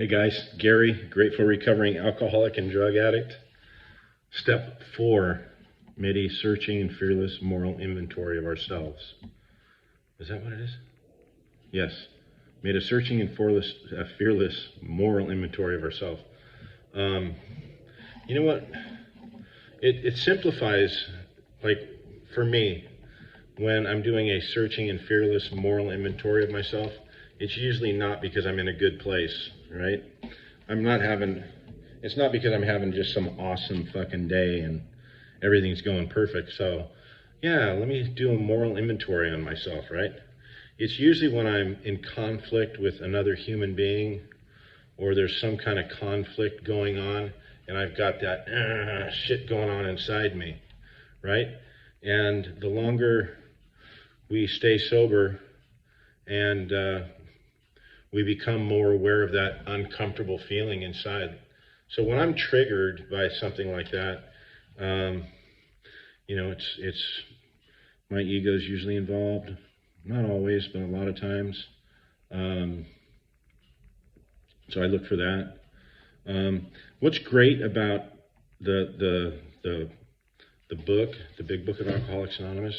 Hey guys, Gary, grateful recovering alcoholic and drug addict. Step 4, made a searching and fearless moral inventory of ourselves. Is that what it is? Yes. Made a searching and fearless moral inventory of ourselves. You know what? It simplifies, like for me, when I'm doing a searching and fearless moral inventory of myself, it's usually not because I'm in a good place, right? It's not because I'm having just some awesome fucking day and everything's going perfect. So yeah, let me do a moral inventory on myself, right? It's usually when I'm in conflict with another human being, or there's some kind of conflict going on and I've got that shit going on inside me, right? And the longer we stay sober and we become more aware of that uncomfortable feeling inside. So when I'm triggered by something like that, it's my ego's usually involved. Not always, but a lot of times. So I look for that. What's great about the book, the Big Book of Alcoholics Anonymous,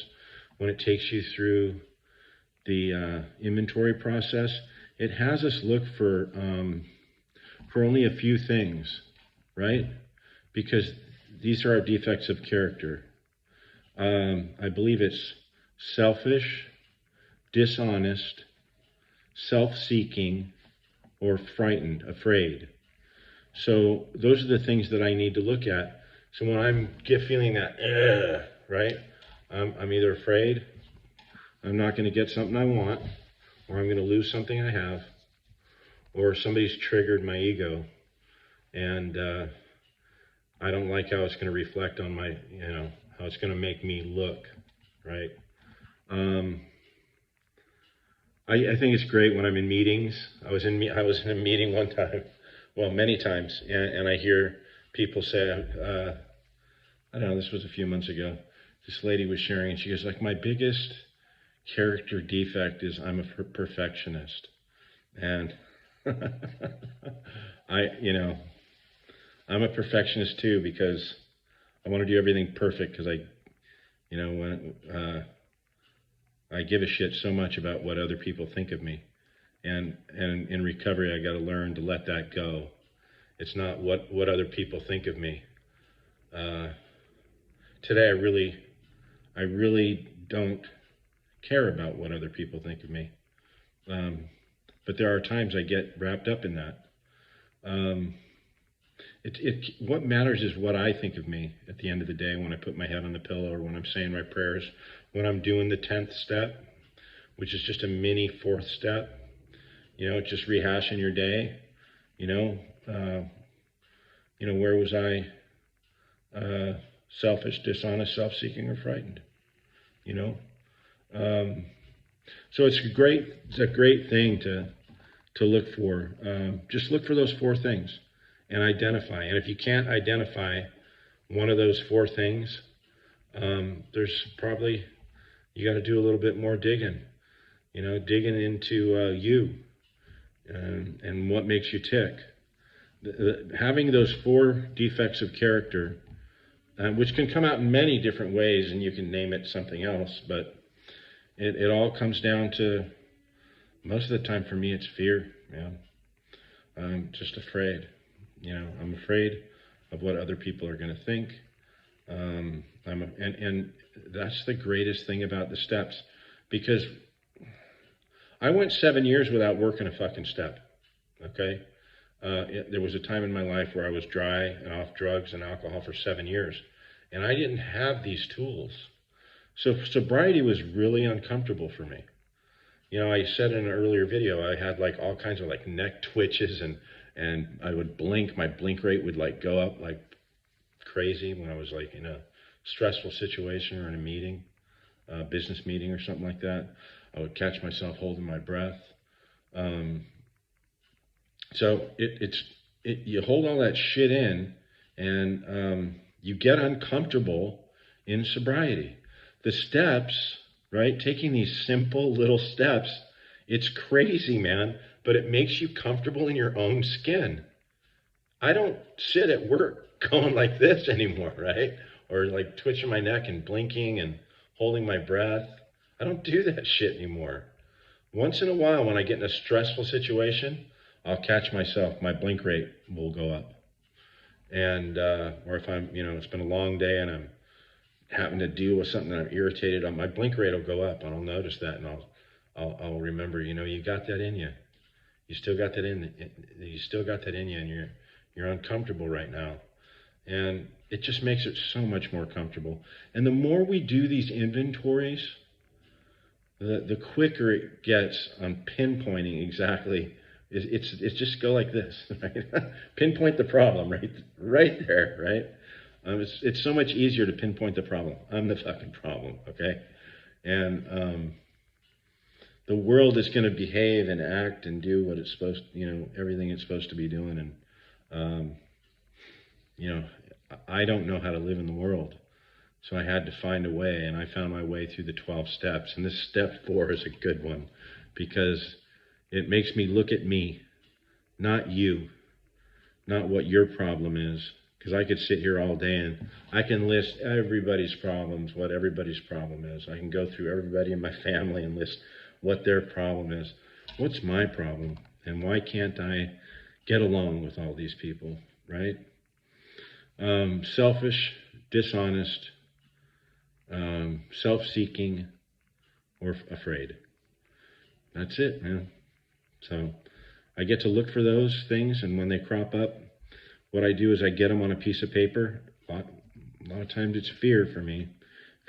when it takes you through the inventory process, it has us look for only a few things, right? Because these are our defects of character. I believe it's selfish, dishonest, self-seeking, or frightened, afraid. So those are the things that I need to look at. So when I'm feeling that, right? I'm either afraid I'm not going to get something I want, or I'm going to lose something I have, or somebody's triggered my ego, and I don't like how it's going to reflect on my, how it's going to make me look, right? I think it's great when I'm in meetings. I was in a meeting one time, well, many times, and I hear people say, I don't know, this was a few months ago. This lady was sharing, and she goes, like, my biggest character defect is I'm a perfectionist. And I'm a perfectionist too, because I want to do everything perfect, because I give a shit so much about what other people think of me. And in recovery, I got to learn to let that go. It's not what other people think of me. Today, I really don't care about what other people think of me. But there are times I get wrapped up in that. What matters is what I think of me at the end of the day, when I put my head on the pillow, or when I'm saying my prayers, when I'm doing the 10th step, which is just a mini 4th step, just rehashing your day, where was I selfish, dishonest, self-seeking, or frightened, So it's a great thing to look for. Just look for those 4 things and identify. And if you can't identify one of those 4 things, there's probably, you got to do a little bit more digging, digging into you and what makes you tick. Having those 4 defects of character, which can come out in many different ways, and you can name it something else, but it all comes down to, most of the time for me, it's fear, man. I'm just afraid. I'm afraid of what other people are going to think. And that's the greatest thing about the steps, because I went 7 years without working a fucking step, okay? There was a time in my life where I was dry and off drugs and alcohol for 7 years, and I didn't have these tools. So sobriety was really uncomfortable for me. I said in an earlier video, I had like all kinds of like neck twitches, and I would blink. My blink rate would like go up like crazy when I was like in a stressful situation or in a meeting, a business meeting or something like that. I would catch myself holding my breath. So you hold all that shit in, and you get uncomfortable in sobriety. The steps, right? Taking these simple little steps, it's crazy, man. but it makes you comfortable in your own skin. I don't sit at work going like this anymore, right? Or like twitching my neck and blinking and holding my breath. I don't do that shit anymore. Once in a while, when I get in a stressful situation, I'll catch myself. My blink rate will go up. And, or if I'm, it's been a long day and I'm having to deal with something that I'm irritated on, my blink rate will go up, and I'll notice that, and I'll remember, you got that in you. You still got that in you, and you're uncomfortable right now. And it just makes it so much more comfortable. And the more we do these inventories, the quicker it gets on pinpointing exactly. It's just go like this, right? Pinpoint the problem, right there, right? It's so much easier to pinpoint the problem. I'm the fucking problem, okay? And the world is going to behave and act and do what it's supposed, everything it's supposed to be doing. And I don't know how to live in the world, so I had to find a way, and I found my way through the 12 steps. And this step 4 is a good one because it makes me look at me, not you, not what your problem is. Because I could sit here all day and I can list everybody's problems, what everybody's problem is. I can go through everybody in my family and list what their problem is. What's my problem? And why can't I get along with all these people, right? Selfish, dishonest, self-seeking, or afraid. That's it, man. So I get to look for those things, and when they crop up, what I do is I get them on a piece of paper. A lot of times it's fear for me.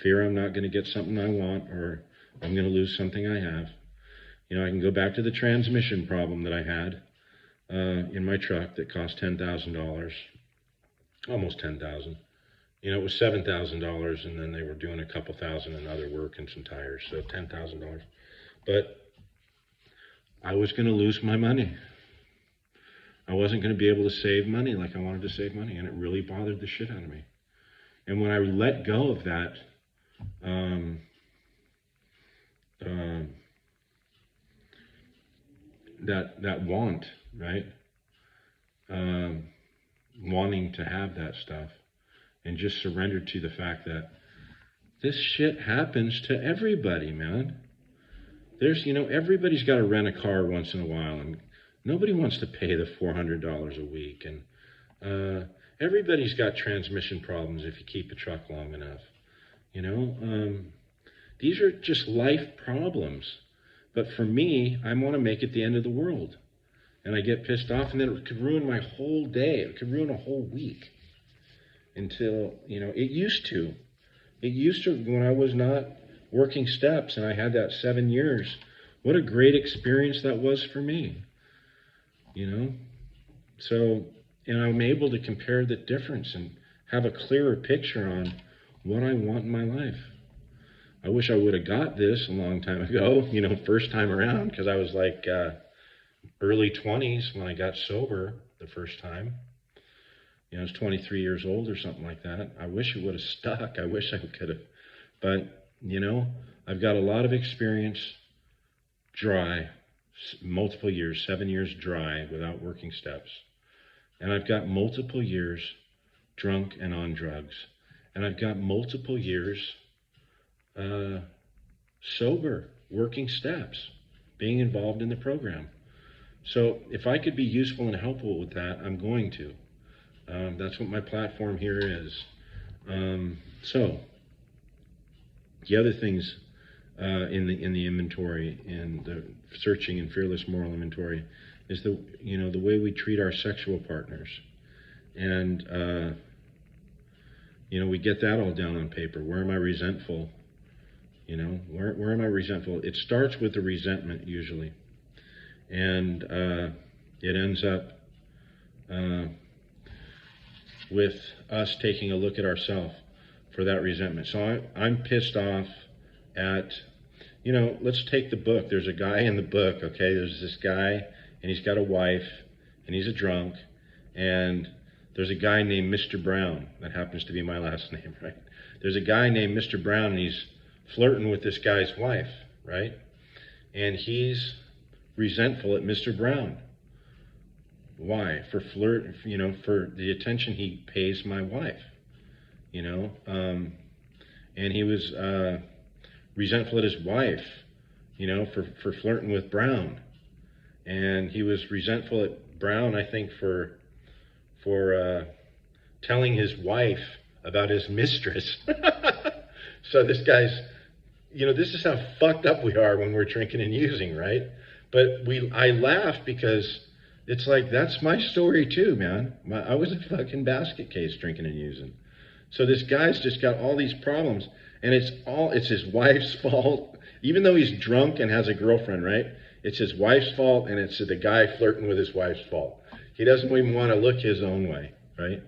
Fear I'm not going to get something I want, or I'm going to lose something I have. I can go back to the transmission problem that I had in my truck that cost $10,000, almost $10,000. It was $7,000, and then they were doing a couple thousand in other work and some tires, so $10,000. But I was going to lose my money. I wasn't going to be able to save money like I wanted to save money, and it really bothered the shit out of me. And when I let go of that, that want, right? Wanting to have that stuff, and just surrendered to the fact that this shit happens to everybody, man. There's, everybody's got to rent a car once in a while, and nobody wants to pay the $400 a week. And everybody's got transmission problems if you keep a truck long enough. These are just life problems. But for me, I want to make it the end of the world. And I get pissed off, and then it could ruin my whole day. It could ruin a whole week. Until, it used to. It used to when I was not working steps, and I had that 7 years. What a great experience that was for me. So, and I'm able to compare the difference and have a clearer picture on what I want in my life. I wish I would have got this a long time ago, first time around, because I was like early 20s when I got sober the first time. I was 23 years old or something like that. I wish it would have stuck. I wish I could have. But, I've got a lot of experience dry, multiple years, 7 years dry without working steps. And I've got multiple years drunk and on drugs. And I've got multiple years sober, working steps, being involved in the program. So if I could be useful and helpful with that, I'm going to. That's what my platform here is. So the other things in the inventory, in the searching and fearless moral inventory, is the way we treat our sexual partners. And we get that all down on paper. Where am I resentful? Where am I resentful? It starts with the resentment usually, and it ends up with us taking a look at ourselves for that resentment. So I'm pissed off at, let's take the book. There's a guy in the book, okay? There's this guy, and he's got a wife, and he's a drunk, and there's a guy named Mr. Brown. That happens to be my last name, right? There's a guy named Mr. Brown, and he's flirting with this guy's wife, right? And he's resentful at Mr. Brown. Why? For for the attention he pays my wife, and he was resentful at his wife, for flirting with Brown. And he was resentful at Brown, I think, for telling his wife about his mistress. So this guy's, this is how fucked up we are when we're drinking and using, right? But I laugh because it's like, that's my story too, man. I was a fucking basket case drinking and using. So this guy's just got all these problems, and it's his wife's fault. Even though he's drunk and has a girlfriend, right? It's his wife's fault, and it's the guy flirting with his wife's fault. He doesn't even want to look his own way, right?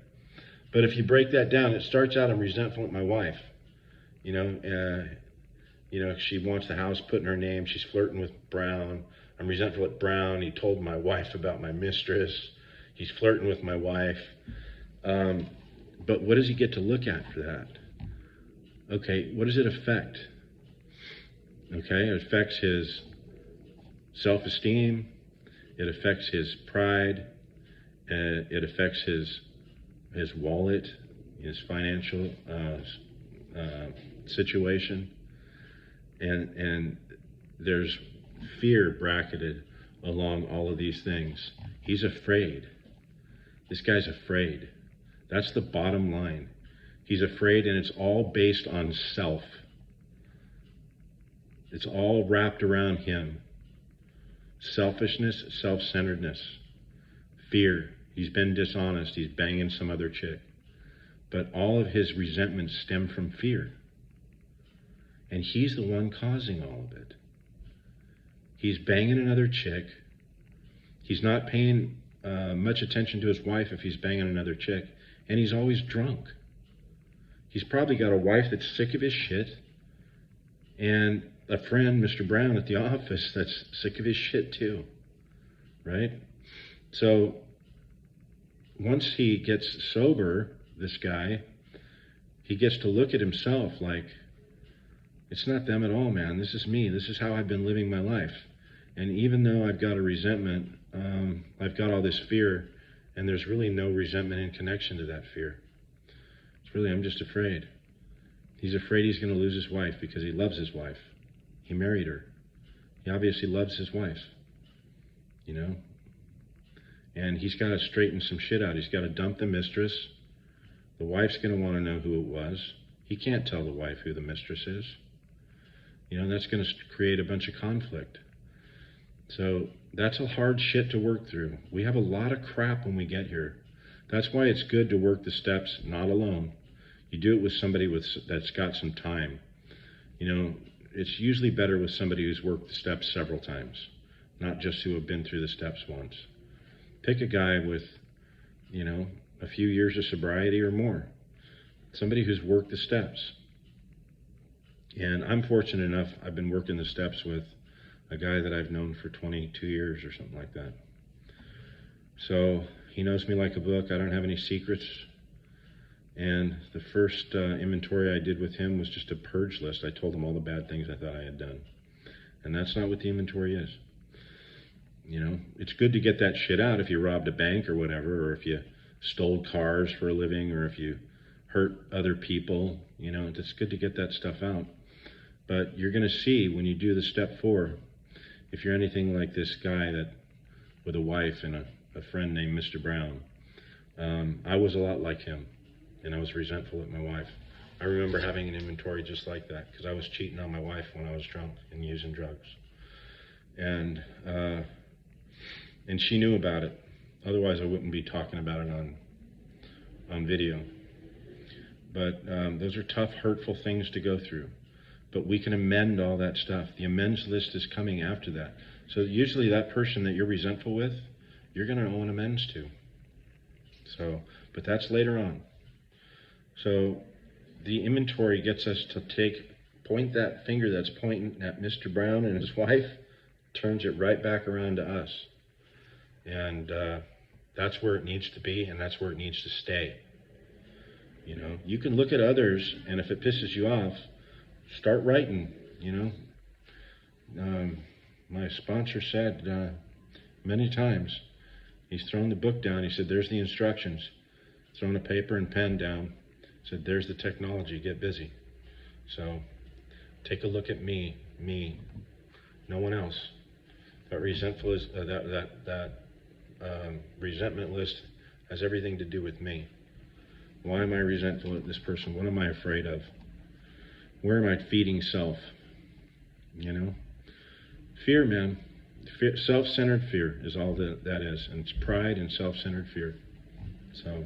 But if you break that down, it starts out, I'm resentful at my wife. She wants the house put in her name. She's flirting with Brown. I'm resentful at Brown. He told my wife about my mistress. He's flirting with my wife. But what does he get to look at for that? Okay, what does it affect? Okay, it affects his self-esteem. It affects his pride. It affects his wallet, his financial situation. And there's fear bracketed along all of these things. He's afraid. This guy's afraid. That's the bottom line. He's afraid, and it's all based on self. It's all wrapped around him. Selfishness, self-centeredness, fear. He's been dishonest. He's banging some other chick. But all of his resentments stem from fear. And he's the one causing all of it. He's banging another chick. He's not paying much attention to his wife if he's banging another chick. And he's always drunk. He's probably got a wife that's sick of his shit. And a friend, Mr. Brown, at the office that's sick of his shit too. Right? So once he gets sober, this guy, he gets to look at himself like, it's not them at all, man. This is me. This is how I've been living my life. And even though I've got a resentment, I've got all this fear, and there's really no resentment in connection to that fear. It's really, I'm just afraid. He's afraid he's going to lose his wife because he loves his wife. He married her. He obviously loves his wife, And he's got to straighten some shit out. He's got to dump the mistress. The wife's going to want to know who it was. He can't tell the wife who the mistress is. That's going to create a bunch of conflict. So that's a hard shit to work through. We have a lot of crap when we get here. That's why it's good to work the steps not alone. You do it with somebody that's got some time. It's usually better with somebody who's worked the steps several times, not just who have been through the steps once. Pick a guy with, a few years of sobriety or more. Somebody who's worked the steps. And I'm fortunate enough, I've been working the steps with a guy that I've known for 22 years or something like that. So he knows me like a book. I don't have any secrets. And the first inventory I did with him was just a purge list. I told him all the bad things I thought I had done. And that's not what the inventory is. It's good to get that shit out if you robbed a bank or whatever, or if you stole cars for a living, or if you hurt other people. It's good to get that stuff out. But you're going to see when you do the step 4, if you're anything like this guy that with a wife and a friend named Mr. Brown, I was a lot like him, and I was resentful at my wife. I remember having an inventory just like that because I was cheating on my wife when I was drunk and using drugs. And she knew about it. Otherwise, I wouldn't be talking about it on video. But those are tough, hurtful things to go through. But we can amend all that stuff. The amends list is coming after that. So usually that person that you're resentful with, you're going to owe an amends to. But that's later on. So the inventory gets us to point that finger that's pointing at Mr. Brown and his wife, turns it right back around to us. And that's where it needs to be, and that's where it needs to stay. You can look at others, and if it pisses you off, start writing, my sponsor said many times, he's thrown the book down. He said, there's the instructions. Thrown a paper and pen down. Said, there's the technology. Get busy. So take a look at me, no one else. But resentful is that resentment list has everything to do with me. Why am I resentful of this person? What am I afraid of? Where am I feeding self? You know? Fear, man. Fear, self-centered fear is all that is. And it's pride and self-centered fear. So,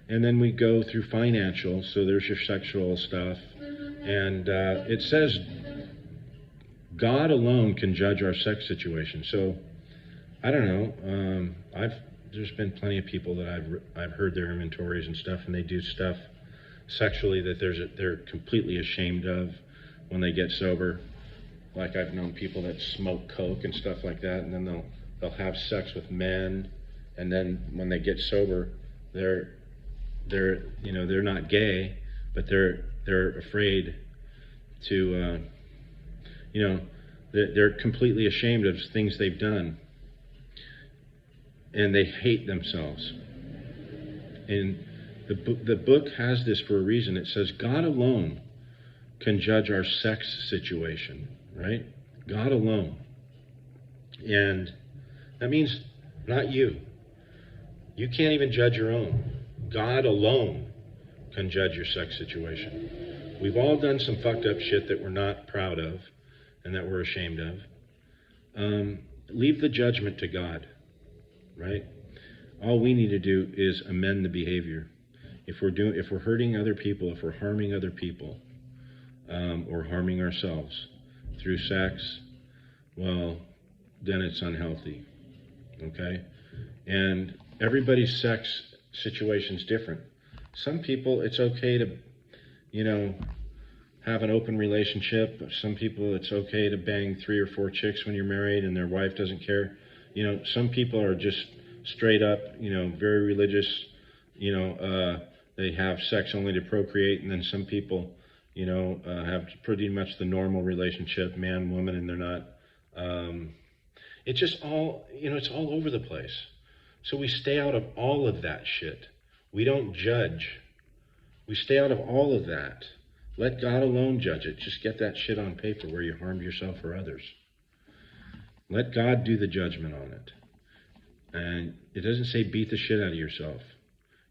and then we go through financial. So there's your sexual stuff. And it says God alone can judge our sex situation. So, I don't know. There's been plenty of people that I've heard their inventories and stuff, and they do stuff sexually that they're completely ashamed of when they get sober. Like I've known people that smoke coke and stuff like that, and then they'll have sex with men, and then when they get sober, they're not gay, but they're afraid to they're completely ashamed of things they've done. And they hate themselves. And the book has this for a reason. It says God alone can judge our sex situation, right? God alone. And that means not you. You can't even judge your own. God alone can judge your sex situation. We've all done some fucked up shit that we're not proud of and that we're ashamed of. Leave the judgment to God. Right? All we need to do is amend the behavior. If we're hurting other people, if we're harming other people, or harming ourselves through sex, well, then it's unhealthy. Okay? And everybody's sex situation's different. Some people, it's okay to, have an open relationship. Some people, it's okay to bang 3 or 4 chicks when you're married and their wife doesn't care. Some people are just straight up, very religious, they have sex only to procreate, and then some people, have pretty much the normal relationship, man, woman, and they're not. It's just all, it's all over the place. So we stay out of all of that shit. We don't judge. We stay out of all of that. Let God alone judge it. Just get that shit on paper where you harmed yourself or others. Let God do the judgment on it. And it doesn't say beat the shit out of yourself.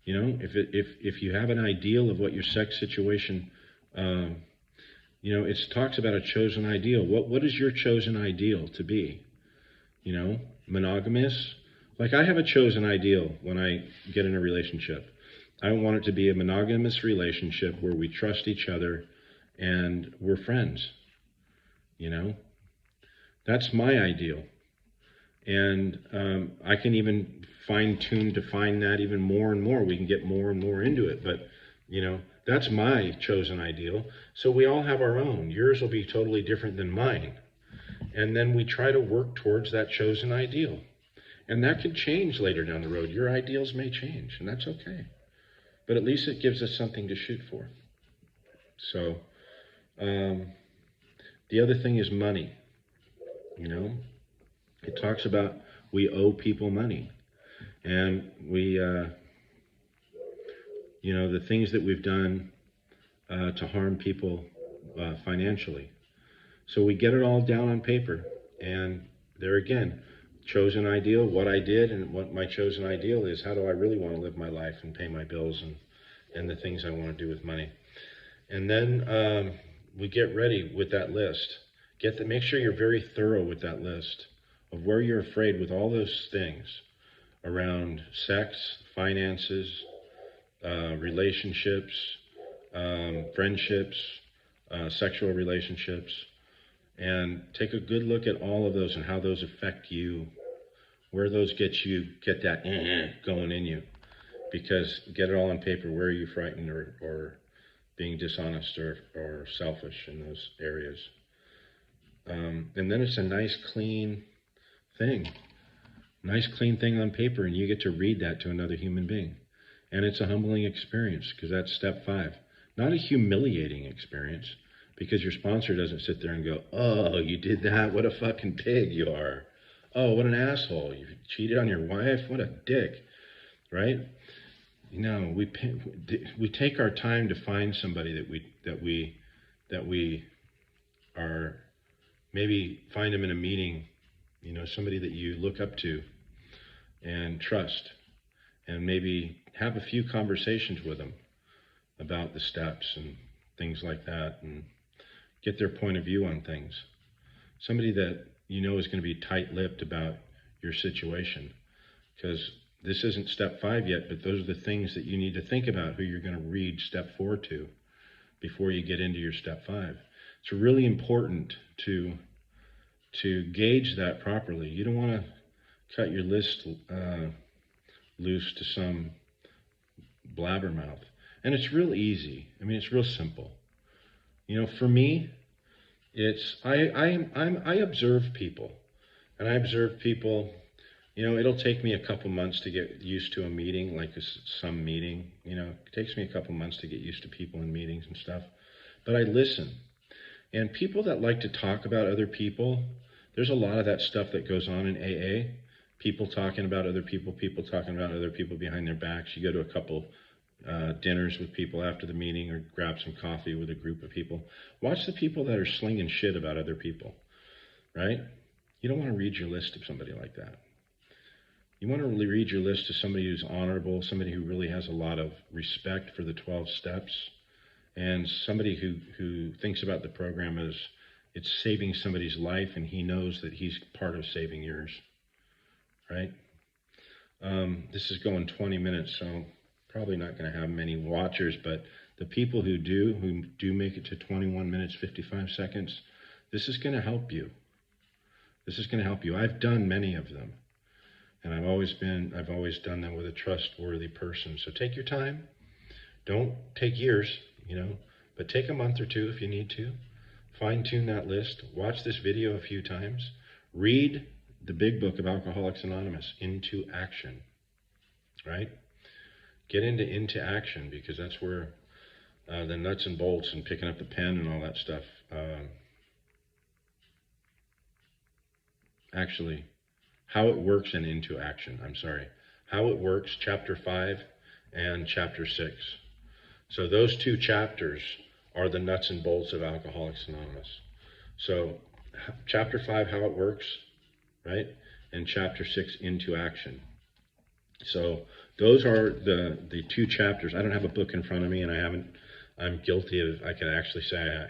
If you have an ideal of what your sex situation, it talks about a chosen ideal. What is your chosen ideal to be? Monogamous? Like I have a chosen ideal when I get in a relationship. I want it to be a monogamous relationship where we trust each other and we're friends. That's my ideal. And I can even fine-tune, define that even more and more. We can get more and more into it. But, that's my chosen ideal. So we all have our own. Yours will be totally different than mine. And then we try to work towards that chosen ideal. And that could change later down the road. Your ideals may change, and that's okay. But at least it gives us something to shoot for. So, the other thing is money. It talks about we owe people money. And we, the things that we've done to harm people financially. So we get it all down on paper. And there again, chosen ideal, what I did and what my chosen ideal is. How do I really want to live my life and pay my bills and the things I want to do with money? And then we get ready with that list. Make sure you're very thorough with that list of where you're afraid with all those things around sex, finances, relationships, friendships, sexual relationships, and take a good look at all of those and how those affect you, where those get that going in you. Because get it all on paper, where are you frightened or being dishonest or selfish in those areas. And then it's a nice clean thing on paper, and you get to read that to another human being. And it's a humbling experience, because that's step 5. Not a humiliating experience, because your sponsor doesn't sit there and go, oh, you did that? What a fucking pig you are. Oh, what an asshole. You cheated on your wife? What a dick, right? No, we take our time to find somebody that we are, maybe find them in a meeting, somebody that you look up to and trust, and maybe have a few conversations with them about the steps and things like that, and get their point of view on things. Somebody that is going to be tight-lipped about your situation, because this isn't step 5 yet, but those are the things that you need to think about who you're going to read step 4 to before you get into your step 5. It's really important to gauge that properly. You don't want to cut your list loose to some blabbermouth. And it's real easy. I mean, it's real simple. For me, it's I observe people, and I observe people. It'll take me a couple months to get used to a meeting, like some meeting. It takes me a couple months to get used to people in meetings and stuff. But I listen. And people that like to talk about other people, there's a lot of that stuff that goes on in AA. People talking about other people talking about other people behind their backs. You go to a couple dinners with people after the meeting, or grab some coffee with a group of people. Watch the people that are slinging shit about other people, right? You don't want to read your list of somebody like that. You want to really read your list to somebody who's honorable, somebody who really has a lot of respect for the 12 steps, and somebody who thinks about the program as it's saving somebody's life, and he knows that he's part of saving yours, right? This is going 20 minutes, so probably not going to have many watchers, but the people who do make it to 21 minutes, 55 seconds, this is going to help you. This is going to help you. I've done many of them, and I've always done them with a trustworthy person. So take your time. Don't take years, but take a month or two if you need to. Fine-tune that list. Watch this video a few times. Read the big book of Alcoholics Anonymous, Into Action, right? Get into action, because that's where the nuts and bolts and picking up the pen and all that stuff. Actually, how it works and into action. How it works, chapter 5 and chapter 6. So those 2 chapters are the nuts and bolts of Alcoholics Anonymous. So chapter 5, how it works, right? And chapter 6, into action. So those are the 2 chapters. I don't have a book in front of me, and I'm guilty of, I can actually say